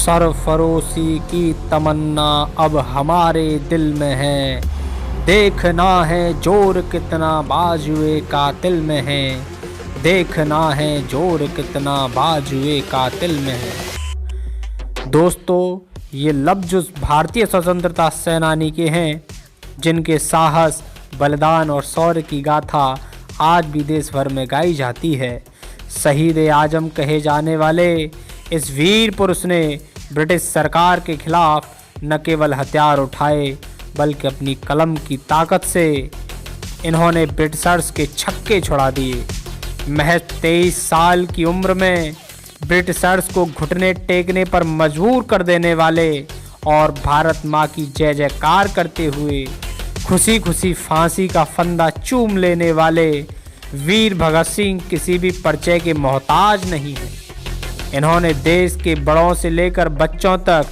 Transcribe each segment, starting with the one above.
सरफरोशी की तमन्ना अब हमारे दिल में है, देखना है जोर कितना बाजुए कातिल में है, देखना है जोर कितना बाजुए कातिल में है। दोस्तों, ये लफ्ज़ उस भारतीय स्वतंत्रता सेनानी के हैं जिनके साहस, बलिदान और शौर्य की गाथा आज भी देश भर में गाई जाती है। शहीद-ए-आज़म कहे जाने वाले इस वीर पुरुष ने ब्रिटिश सरकार के खिलाफ न केवल हथियार उठाए बल्कि अपनी कलम की ताकत से इन्होंने ब्रिटिशर्स के छक्के छुड़ा दिए। महज 23 साल की उम्र में ब्रिटिशर्स को घुटने टेकने पर मजबूर कर देने वाले और भारत माँ की जय जयकार करते हुए खुशी खुशी फांसी का फंदा चूम लेने वाले वीर भगत सिंह किसी भी परिचय के मोहताज नहीं हैं। इन्होंने देश के बड़ों से लेकर बच्चों तक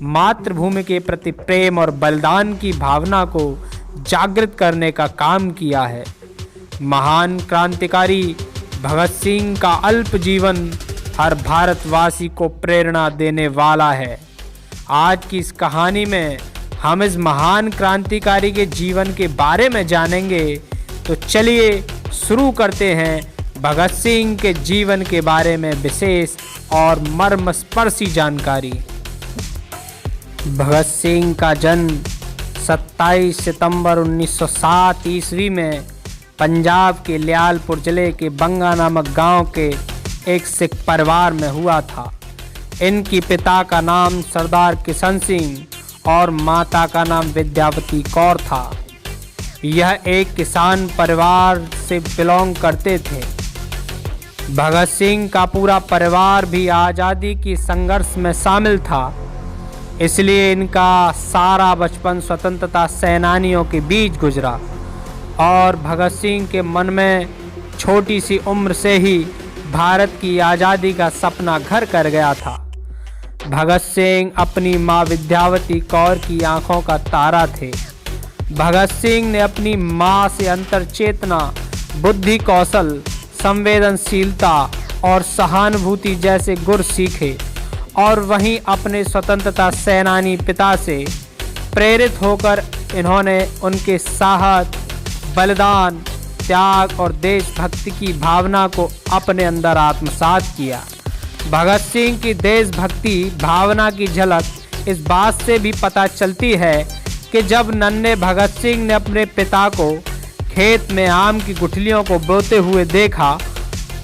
मातृभूमि के प्रति प्रेम और बलिदान की भावना को जागृत करने का काम किया है। महान क्रांतिकारी भगत सिंह का अल्प जीवन हर भारतवासी को प्रेरणा देने वाला है। आज की इस कहानी में हम इस महान क्रांतिकारी के जीवन के बारे में जानेंगे, तो चलिए शुरू करते हैं भगत सिंह के जीवन के बारे में विशेष और मर्मस्पर्शी जानकारी। भगत सिंह का जन्म 27 सितंबर 1907 ईस्वी में पंजाब के लियालपुर जिले के बंगा नामक गांव के एक सिख परिवार में हुआ था। इनकी पिता का नाम सरदार किशन सिंह और माता का नाम विद्यावती कौर था। यह एक किसान परिवार से बिलोंग करते थे। भगत सिंह का पूरा परिवार भी आज़ादी की संघर्ष में शामिल था, इसलिए इनका सारा बचपन स्वतंत्रता सेनानियों के बीच गुजरा और भगत सिंह के मन में छोटी सी उम्र से ही भारत की आज़ादी का सपना घर कर गया था। भगत सिंह अपनी माँ विद्यावती कौर की आंखों का तारा थे। भगत सिंह ने अपनी माँ से अंतर चेतना, बुद्धि कौशल, संवेदनशीलता और सहानुभूति जैसे गुण सीखे और वहीं अपने स्वतंत्रता सेनानी पिता से प्रेरित होकर इन्होंने उनके साहस, बलिदान, त्याग और देशभक्ति की भावना को अपने अंदर आत्मसात किया। भगत सिंह की देशभक्ति भावना की झलक इस बात से भी पता चलती है कि जब नन्हे भगत सिंह ने अपने पिता को खेत में आम की गुठलियों को बोते हुए देखा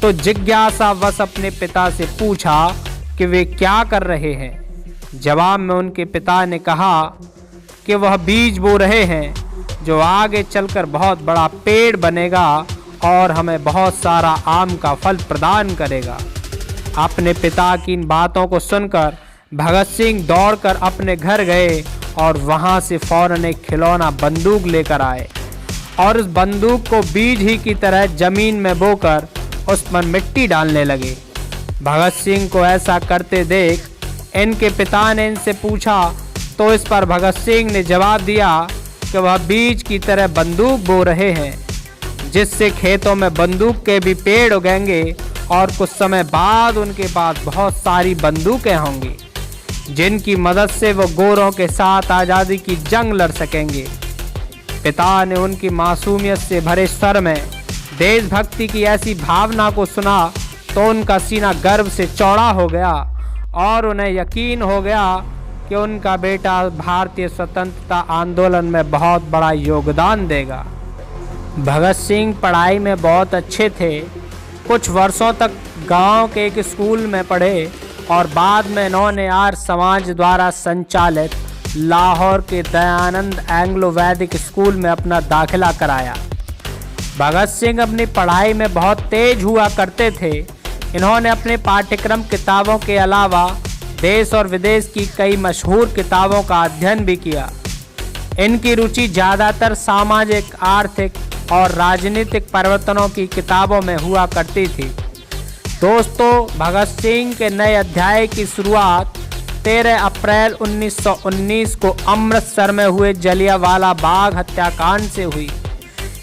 तो जिज्ञासावश अपने पिता से पूछा कि वे क्या कर रहे हैं। जवाब में उनके पिता ने कहा कि वह बीज बो रहे हैं जो आगे चलकर बहुत बड़ा पेड़ बनेगा और हमें बहुत सारा आम का फल प्रदान करेगा। अपने पिता की इन बातों को सुनकर भगत सिंह दौड़कर अपने घर गए और वहां से फौरन एक खिलौना बंदूक लेकर आए और उस बंदूक को बीज ही की तरह जमीन में बोकर उस पर मिट्टी डालने लगे। भगत सिंह को ऐसा करते देख इनके पिता ने इनसे पूछा तो इस पर भगत सिंह ने जवाब दिया कि वह बीज की तरह बंदूक बो रहे हैं, जिससे खेतों में बंदूक के भी पेड़ उगेंगे और कुछ समय बाद उनके पास बहुत सारी बंदूकें होंगी जिनकी मदद से वो गोरों के साथ आज़ादी की जंग लड़ सकेंगे। पिता ने उनकी मासूमियत से भरे स्वर में देशभक्ति की ऐसी भावना को सुना तो उनका सीना गर्व से चौड़ा हो गया और उन्हें यकीन हो गया कि उनका बेटा भारतीय स्वतंत्रता आंदोलन में बहुत बड़ा योगदान देगा। भगत सिंह पढ़ाई में बहुत अच्छे थे। कुछ वर्षों तक गांव के एक स्कूल में पढ़े और बाद में इन्होंने आर्य समाज द्वारा संचालित लाहौर के दयानंद एंग्लो वैदिक स्कूल में अपना दाखिला कराया। भगत सिंह अपनी पढ़ाई में बहुत तेज हुआ करते थे। इन्होंने अपने पाठ्यक्रम किताबों के अलावा देश और विदेश की कई मशहूर किताबों का अध्ययन भी किया। इनकी रुचि ज़्यादातर सामाजिक, आर्थिक और राजनीतिक परिवर्तनों की किताबों में हुआ करती थी। दोस्तों, भगत सिंह के नए अध्याय की शुरुआत 13 अप्रैल 1919 को अमृतसर में हुए जलियांवाला बाग हत्याकांड से हुई।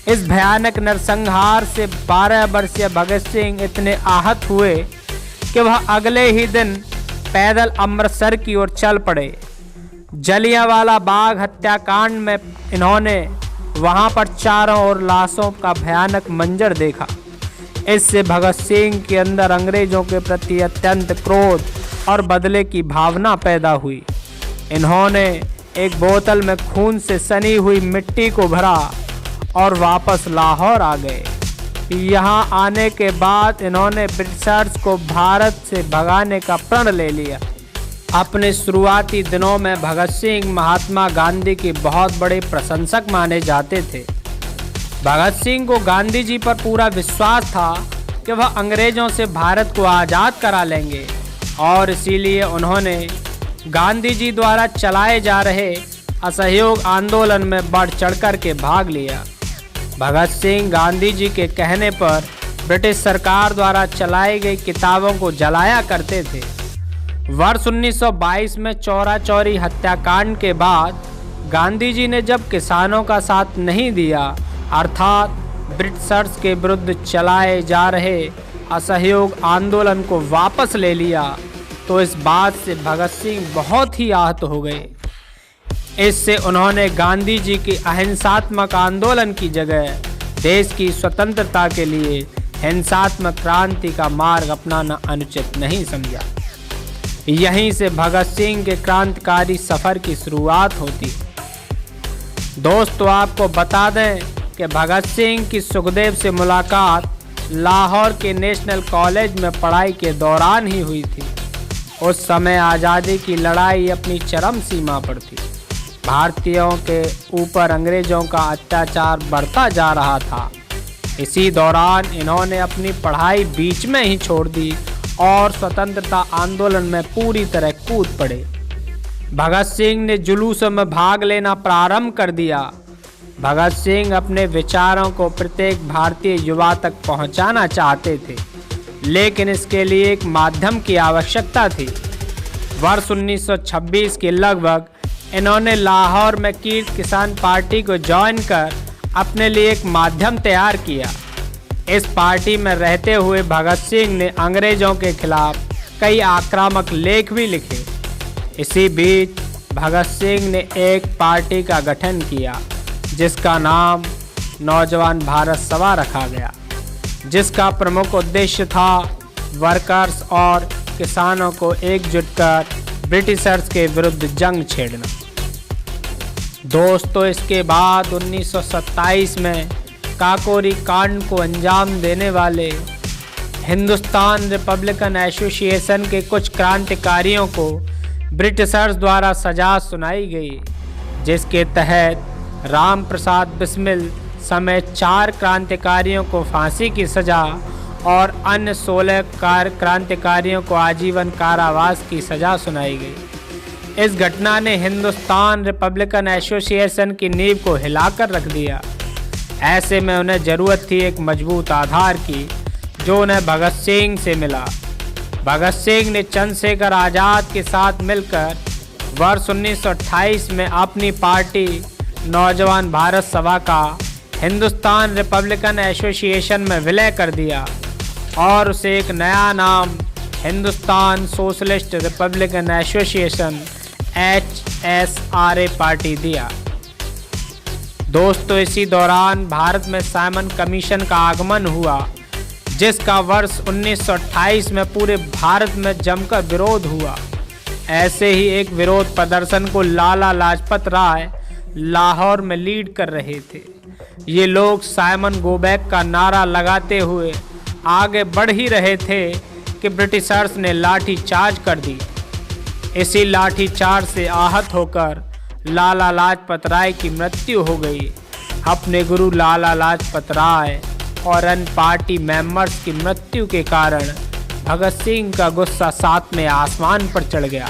इस भयानक नरसंहार से 12 वर्षीय भगत सिंह इतने आहत हुए कि वह अगले ही दिन पैदल अमृतसर की ओर चल पड़े। जलियांवाला बाग हत्याकांड में इन्होंने वहां पर चारों ओर लाशों का भयानक मंजर देखा। इससे भगत सिंह के अंदर अंग्रेजों के प्रति अत्यंत क्रोध और बदले की भावना पैदा हुई। इन्होंने एक बोतल में खून से सनी हुई मिट्टी को भरा और वापस लाहौर आ गए। यहाँ आने के बाद इन्होंने ब्रिटिशर्स को भारत से भगाने का प्रण ले लिया। अपने शुरुआती दिनों में भगत सिंह महात्मा गांधी के बहुत बड़े प्रशंसक माने जाते थे। भगत सिंह को गांधी जी पर पूरा विश्वास था कि वह अंग्रेजों से भारत को आज़ाद करा लेंगे और इसीलिए उन्होंने गांधी जी द्वारा चलाए जा रहे असहयोग आंदोलन में बढ़ चढ़कर के भाग लिया। भगत सिंह गांधी जी के कहने पर ब्रिटिश सरकार द्वारा चलाई गई किताबों को जलाया करते थे। वर्ष 1922 में चौरा चौरी हत्याकांड के बाद गांधी जी ने जब किसानों का साथ नहीं दिया, अर्थात ब्रिटिशर्स के विरुद्ध चलाए जा रहे असहयोग आंदोलन को वापस ले लिया, तो इस बात से भगत सिंह बहुत ही आहत हो गए। इससे उन्होंने गांधी जी के अहिंसात्मक आंदोलन की जगह देश की स्वतंत्रता के लिए हिंसात्मक क्रांति का मार्ग अपनाना अनुचित नहीं समझा। यहीं से भगत सिंह के क्रांतिकारी सफर की शुरुआत होती है। दोस्तों, आपको बता दें कि भगत सिंह की सुखदेव से मुलाकात लाहौर के नेशनल कॉलेज में पढ़ाई के दौरान ही हुई थी। उस समय आज़ादी की लड़ाई अपनी चरम सीमा पर थी। भारतीयों के ऊपर अंग्रेजों का अत्याचार बढ़ता जा रहा था। इसी दौरान इन्होंने अपनी पढ़ाई बीच में ही छोड़ दी और स्वतंत्रता आंदोलन में पूरी तरह कूद पड़े। भगत सिंह ने जुलूसों में भाग लेना प्रारंभ कर दिया। भगत सिंह अपने विचारों को प्रत्येक भारतीय युवा तक पहुंचाना चाहते थे, लेकिन इसके लिए एक माध्यम की आवश्यकता थी। वर्ष 1926 के लगभग इन्होंने लाहौर में कीर्त किसान पार्टी को ज्वाइन कर अपने लिए एक माध्यम तैयार किया। इस पार्टी में रहते हुए भगत सिंह ने अंग्रेजों के खिलाफ कई आक्रामक लेख भी लिखे। इसी बीच भगत सिंह ने एक पार्टी का गठन किया जिसका नाम नौजवान भारत सभा रखा गया, जिसका प्रमुख उद्देश्य था वर्कर्स और किसानों को एकजुट कर ब्रिटिशर्स के विरुद्ध जंग छेड़ना। दोस्तों, इसके बाद 1927 में काकोरी कांड को अंजाम देने वाले हिंदुस्तान रिपब्लिकन एसोसिएशन के कुछ क्रांतिकारियों को ब्रिटिशर्स द्वारा सजा सुनाई गई, जिसके तहत राम प्रसाद बिस्मिल समेत 4 क्रांतिकारियों को फांसी की सजा और अन्य 16 क्रांतिकारियों को आजीवन कारावास की सजा सुनाई गई। इस घटना ने हिंदुस्तान रिपब्लिकन एसोसिएशन की नींव को हिलाकर रख दिया। ऐसे में उन्हें ज़रूरत थी एक मजबूत आधार की, जो उन्हें भगत सिंह से मिला। भगत सिंह ने चंद्रशेखर आज़ाद के साथ मिलकर वर्ष 1928 में अपनी पार्टी नौजवान भारत सभा का हिंदुस्तान रिपब्लिकन एसोसिएशन में विलय कर दिया और उसे एक नया नाम Hindustan socialist Republican association HSRA party दिया। दोस्तों, इसी दौरान भारत में साइमन कमीशन का आगमन हुआ, जिसका वर्ष 1928 में पूरे भारत में जमकर विरोध हुआ। ऐसे ही एक विरोध प्रदर्शन को लाला लाजपत राय लाहौर में लीड कर रहे थे। ये लोग साइमन गो बैक का नारा लगाते हुए आगे बढ़ ही रहे थे कि ब्रिटिशर्स ने लाठी चार्ज कर दी। इसी लाठी चार्ज से आहत होकर लाला लाजपत राय की मृत्यु हो गई। अपने गुरु लाला लाजपत राय और अन्य पार्टी मेंबर्स की मृत्यु के कारण भगत सिंह का गुस्सा 7वें आसमान पर चढ़ गया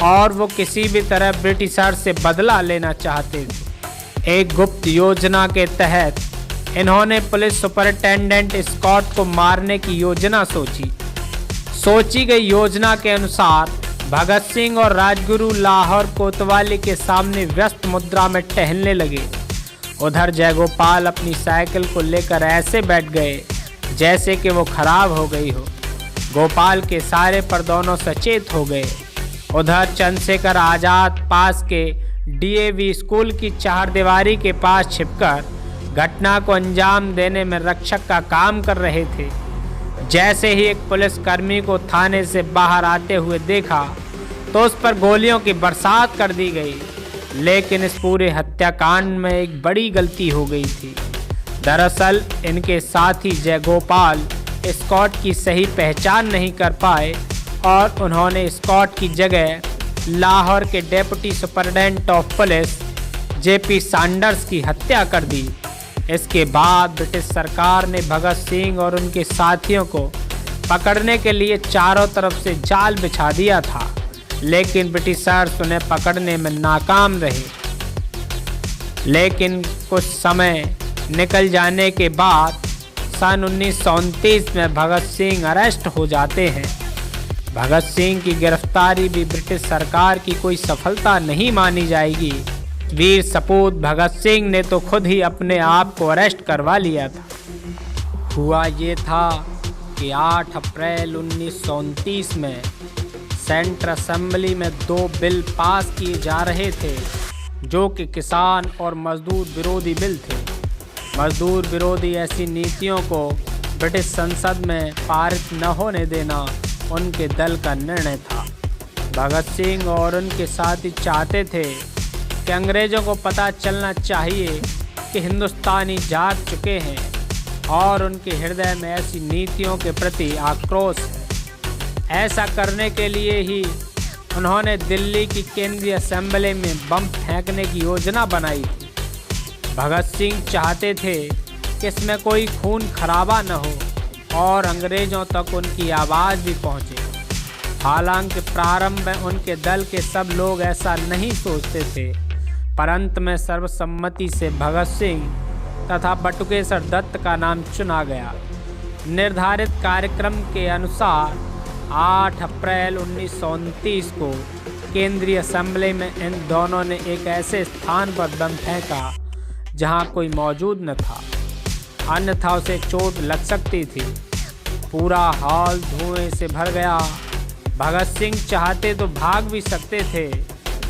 और वो किसी भी तरह ब्रिटिशर्स से बदला लेना चाहते थे। एक गुप्त योजना के तहत इन्होंने पुलिस सुपरिटेंडेंट स्कॉट को मारने की योजना सोची गई योजना के अनुसार भगत सिंह और राजगुरु लाहौर कोतवाली के सामने व्यस्त मुद्रा में टहलने लगे। उधर जयगोपाल अपनी साइकिल को लेकर ऐसे बैठ गए जैसे कि वो खराब हो गई हो। गोपाल के इशारे पर दोनों सचेत हो गए। उधर चंद्रशेखर आजाद पास के डीएवी स्कूल की चारदीवारी के पास छिपकर घटना को अंजाम देने में रक्षक का काम कर रहे थे। जैसे ही एक पुलिसकर्मी को थाने से बाहर आते हुए देखा तो उस पर गोलियों की बरसात कर दी गई। लेकिन इस पूरे हत्याकांड में एक बड़ी गलती हो गई थी। दरअसल इनके साथी जयगोपाल स्कॉट की सही पहचान नहीं कर पाए और उन्होंने स्कॉट की जगह लाहौर के deputy superintendent of police JP Sanders की हत्या कर दी। इसके बाद ब्रिटिश सरकार ने भगत सिंह और उनके साथियों को पकड़ने के लिए चारों तरफ से जाल बिछा दिया था, लेकिन ब्रिटिशर्स उन्हें पकड़ने में नाकाम रहे। लेकिन कुछ समय निकल जाने के बाद सन 1929 में भगत सिंह अरेस्ट हो जाते हैं। भगत सिंह की गिरफ्तारी भी ब्रिटिश सरकार की कोई सफलता नहीं मानी जाएगी। वीर सपूत भगत सिंह ने तो खुद ही अपने आप को अरेस्ट करवा लिया था। हुआ ये था कि 8 अप्रैल 1929 में सेंट्रल असेंबली में 2 बिल पास किए जा रहे थे जो कि किसान और मजदूर विरोधी बिल थे। मजदूर विरोधी ऐसी नीतियों को ब्रिटिश संसद में पारित न होने देना उनके दल का निर्णय था। भगत सिंह और उनके साथी चाहते थे कि अंग्रेज़ों को पता चलना चाहिए कि हिंदुस्तानी जाग चुके हैं और उनके हृदय में ऐसी नीतियों के प्रति आक्रोश है। ऐसा करने के लिए ही उन्होंने दिल्ली की केंद्रीय असेंबली में बम फेंकने की योजना बनाई थी। भगत सिंह चाहते थे कि इसमें कोई खून खराबा न हो और अंग्रेज़ों तक उनकी आवाज़ भी पहुँचे। हालांकि प्रारंभ में उनके दल के सब लोग ऐसा नहीं सोचते थे, परंतु में सर्वसम्मति से भगत सिंह तथा बटुकेश्वर दत्त का नाम चुना गया। निर्धारित कार्यक्रम के अनुसार 8 अप्रैल 1929 को केंद्रीय असेंबली में इन दोनों ने एक ऐसे स्थान पर बम फेंका जहां कोई मौजूद न था, अन्यथा उसे चोट लग सकती थी। पूरा हॉल धुएं से भर गया। भगत सिंह चाहते तो भाग भी सकते थे,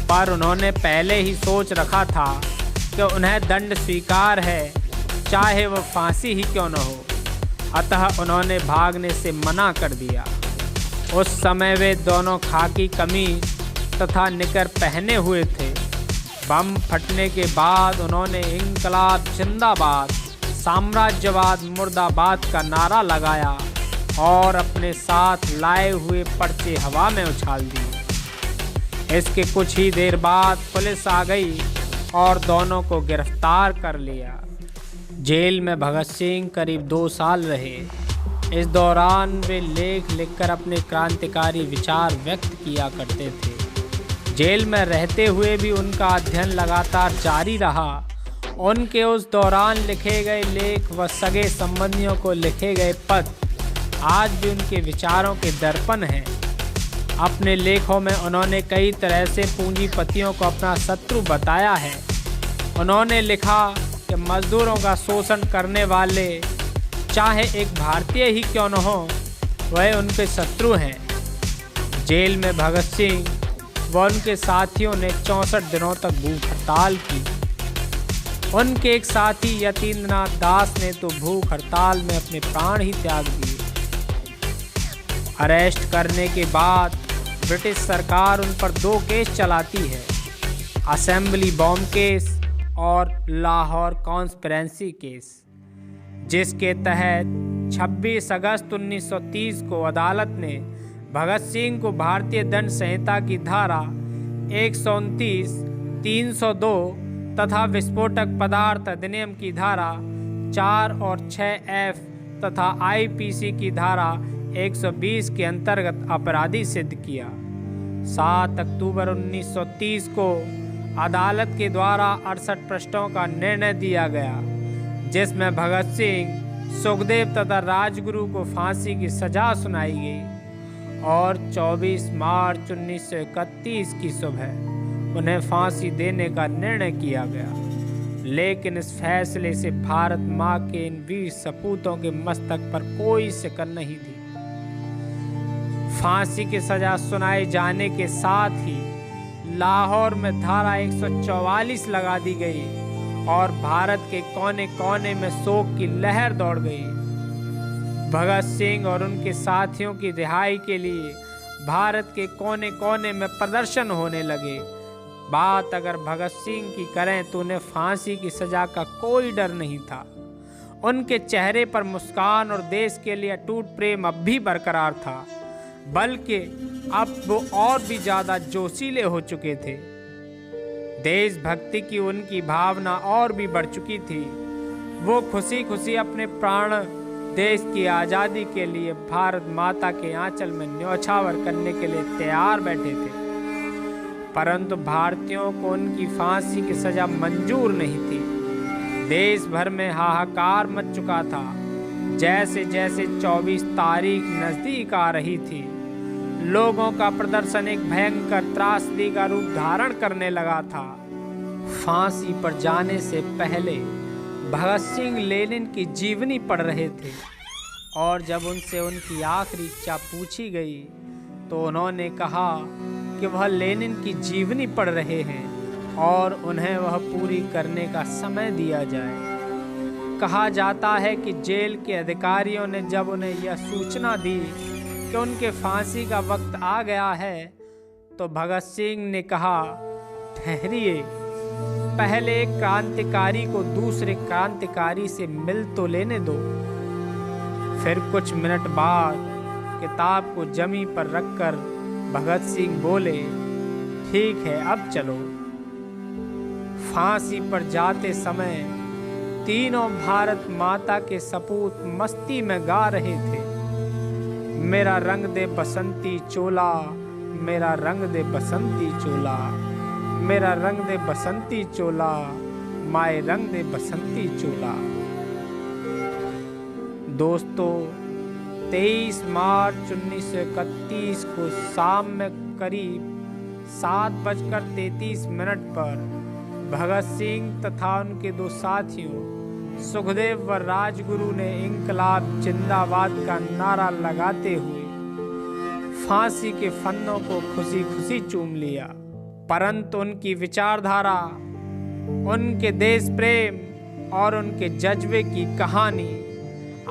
पर उन्होंने पहले ही सोच रखा था कि उन्हें दंड स्वीकार है, चाहे वह फांसी ही क्यों न हो। अतः उन्होंने भागने से मना कर दिया। उस समय वे दोनों खाकी कमीज तथा निकर पहने हुए थे। बम फटने के बाद उन्होंने इंकलाब जिंदाबाद, साम्राज्यवाद मुर्दाबाद का नारा लगाया और अपने साथ लाए हुए पर्चे हवा में उछाल दिए। इसके कुछ ही देर बाद पुलिस आ गई और दोनों को गिरफ्तार कर लिया। जेल में भगत सिंह करीब 2 साल रहे। इस दौरान वे लेख लिखकर अपने क्रांतिकारी विचार व्यक्त किया करते थे। जेल में रहते हुए भी उनका अध्ययन लगातार जारी रहा। उनके उस दौरान लिखे गए लेख व सगे संबंधियों को लिखे गए पत्र आज भी उनके विचारों के दर्पण हैं। अपने लेखों में उन्होंने कई तरह से पूंजीपतियों को अपना शत्रु बताया है। उन्होंने लिखा कि मजदूरों का शोषण करने वाले चाहे एक भारतीय ही क्यों न हो, वह उनके शत्रु हैं। जेल में भगत सिंह व उनके साथियों ने 64 दिनों तक भूख हड़ताल की। उनके एक साथी यतीन्द्रनाथ दास ने तो भूख हड़ताल में अपने प्राण ही त्याग दिए। अरेस्ट करने के बाद ब्रिटिश सरकार उन पर 2 केस चलाती है, असेंबली बॉम्ब केस और लाहौर कॉन्स्पिरेंसी केस, जिसके तहत 26 अगस्त 1930 को अदालत ने भगत सिंह को भारतीय दंड संहिता की धारा 129, 302 तथा विस्फोटक पदार्थ अधिनियम की धारा 4 और 6F तथा IPC की धारा 120 के अंतर्गत अपराधी सिद्ध किया। 7 अक्टूबर 1930 को अदालत के द्वारा 68 पृष्ठों का निर्णय दिया गया, जिसमें भगत सिंह, सुखदेव तथा राजगुरु को फांसी की सजा सुनाई गई और 24 मार्च 1931 की सुबह उन्हें फांसी देने का निर्णय किया गया। लेकिन इस फैसले से भारत माँ के इन वीर सपूतों के मस्तक पर कोई सिकन नहीं थी। फांसी की सजा सुनाए जाने के साथ ही लाहौर में धारा 144 लगा दी गई और भारत के कोने कोने में शोक की लहर दौड़ गई। भगत सिंह और उनके साथियों की रिहाई के लिए भारत के कोने कोने में प्रदर्शन होने लगे। बात अगर भगत सिंह की करें तो उन्हें फांसी की सजा का कोई डर नहीं था। उनके चेहरे पर मुस्कान और देश के लिए अटूट प्रेम अब भी बरकरार था, बल्कि अब वो और भी ज़्यादा जोशीले हो चुके थे। देशभक्ति की उनकी भावना और भी बढ़ चुकी थी। वो खुशी खुशी अपने प्राण देश की आज़ादी के लिए भारत माता के आंचल में न्यौछावर करने के लिए तैयार बैठे थे। परंतु भारतीयों को उनकी फांसी की सजा मंजूर नहीं थी। देश भर में हाहाकार मच चुका था। जैसे जैसे 24 तारीख नज़दीक आ रही थी, लोगों का प्रदर्शन एक भयंकर त्रासदी का रूप धारण करने लगा था। फांसी पर जाने से पहले भगत सिंह लेनिन की जीवनी पढ़ रहे थे और जब उनसे उनकी आखिरी इच्छा पूछी गई तो उन्होंने कहा कि वह लेनिन की जीवनी पढ़ रहे हैं और उन्हें वह पूरी करने का समय दिया जाए। कहा जाता है कि जेल के अधिकारियों ने जब उन्हें यह सूचना दी कि उनके फांसी का वक्त आ गया है तो भगत सिंह ने कहा, ठहरिए, पहले एक क्रांतिकारी को दूसरे क्रांतिकारी से मिल तो लेने दो। फिर कुछ मिनट बाद किताब को जमी पर रखकर भगत सिंह बोले, ठीक है, अब चलो। फांसी पर जाते समय तीनों भारत माता के सपूत मस्ती में गा रहे थे, मेरा रंग दे बसंती चोला, मेरा रंग दे बसंती चोला, मेरा रंग दे बसंती चोला, माए रंग दे बसंती चोला। दोस्तों, 23 मार्च 1931 को शाम में करीब 7:33 पर भगत सिंह तथा उनके दो साथियों सुखदेव व राजगुरु ने इंकलाब जिंदाबाद का नारा लगाते हुए फांसी के फंदों को खुशी खुशी चूम लिया। परंतु उनकी विचारधारा, उनके देश प्रेम और उनके जज्बे की कहानी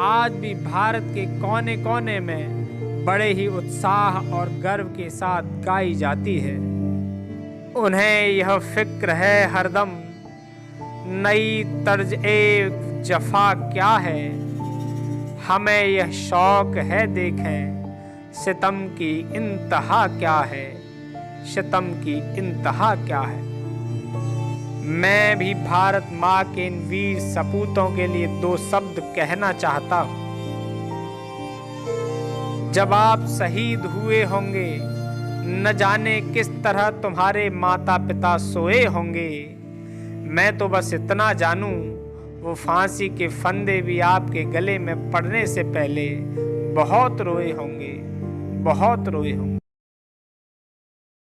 आज भी भारत के कोने कोने में बड़े ही उत्साह और गर्व के साथ गाई जाती है। उन्हें यह फिक्र है हरदम, नई तर्ज ए जफा क्या है, हमें यह शौक है देखें सितम की इंतहा क्या है, सितम की इंतहा क्या है। मैं भी भारत माँ के इन वीर सपूतों के लिए 2 शब्द कहना चाहता हूँ। जब आप शहीद हुए होंगे, न जाने किस तरह तुम्हारे माता पिता सोए होंगे। मैं तो बस इतना जानूं, वो फांसी के फंदे भी आपके गले में पड़ने से पहले बहुत रोए होंगे, बहुत रोए होंगे।